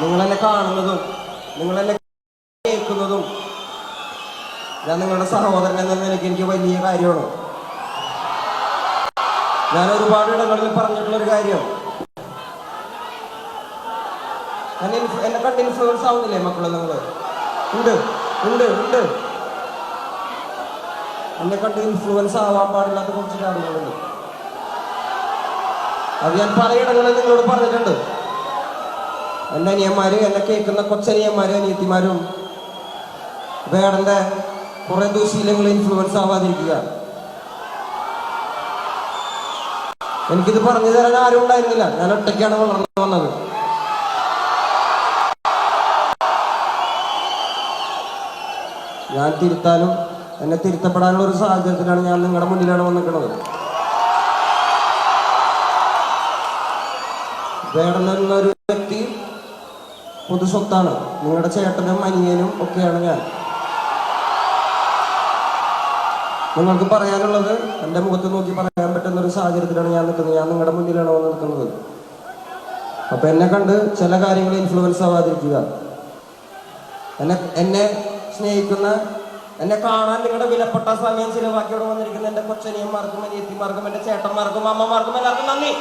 നിങ്ങളെന്നെ കാണുന്നതും നിങ്ങളെന്നെ കേൾക്കുന്നതും ഞാൻ നിങ്ങളുടെ സഹോദരൻ എന്ന നിലയ്ക്ക് എനിക്ക് വലിയ കാര്യമാണ്. ഞാൻ ഒരുപാട് ഇടങ്ങളിൽ പറഞ്ഞിട്ടുള്ളൊരു കാര്യം, എന്നെ കണ്ട് ഇൻഫ്ലുവൻസ് ആവുന്നില്ലേ മക്കളെ? നിങ്ങൾ ഉണ്ട് ഉണ്ട് ഉണ്ട് എന്നെ കണ്ട് ഇൻഫ്ലുവൻസ് ആവാൻ പാടില്ലാത്ത കുറച്ച് കാര്യങ്ങളുണ്ട്. അത് ഞാൻ പലയിടങ്ങളിൽ നിങ്ങളോട് പറഞ്ഞിട്ടുണ്ട്. എൻ്റെ അനിയന്മാര്, എന്നെ കേൾക്കുന്ന കൊച്ചനിയന്മാരും അനിയത്തിമാരും വേടന്റെ കുറെ ദൂശീലങ്ങൾ ഇൻഫ്ലുവൻസ് ആവാതിരിക്കുക. എനിക്കിത് പറഞ്ഞു തരാൻ ആരും ഉണ്ടായിരുന്നില്ല. ഞാൻ ഒറ്റയ്ക്കാണ് വളർന്നു വന്നത്. ഞാൻ തിരുത്താനും എന്നെ തിരുത്തപ്പെടാനുള്ള ഒരു സാഹചര്യത്തിലാണ് ഞാൻ നിങ്ങളുടെ മുന്നിലാണ് വന്നിരിക്കുന്നത്. വേടൻ എന്നൊരു വ്യക്തി പൊതുസ്വത്താണ്. നിങ്ങളുടെ ചേട്ടനും അനിയനും ഒക്കെയാണ് ഞാൻ. നിങ്ങൾക്ക് പറയാനുള്ളത് എൻ്റെ മുഖത്ത് നോക്കി പറയാൻ പറ്റുന്ന ഒരു സാഹചര്യത്തിലാണ് ഞാൻ നിൽക്കുന്നത്. ഞാൻ നിങ്ങളുടെ മുന്നിലാണ് വന്ന് നിൽക്കുന്നത്. അപ്പൊ എന്നെ കണ്ട് ചില കാര്യങ്ങൾ ഇൻഫ്ലുവൻസ് ആവാതിരിക്കുക. എന്നെ സ്നേഹിക്കുന്ന, എന്നെ കാണാൻ നിങ്ങളുടെ വിലപ്പെട്ട സമയം ചിലവാക്കിയോടെ വന്നിരിക്കുന്ന എൻ്റെ കൊച്ചനിയന്മാർക്കും അനിയത്തിമാർക്കും എൻ്റെ ചേട്ടന്മാർക്കും അമ്മമാർക്കും എല്ലാവർക്കും നന്ദി.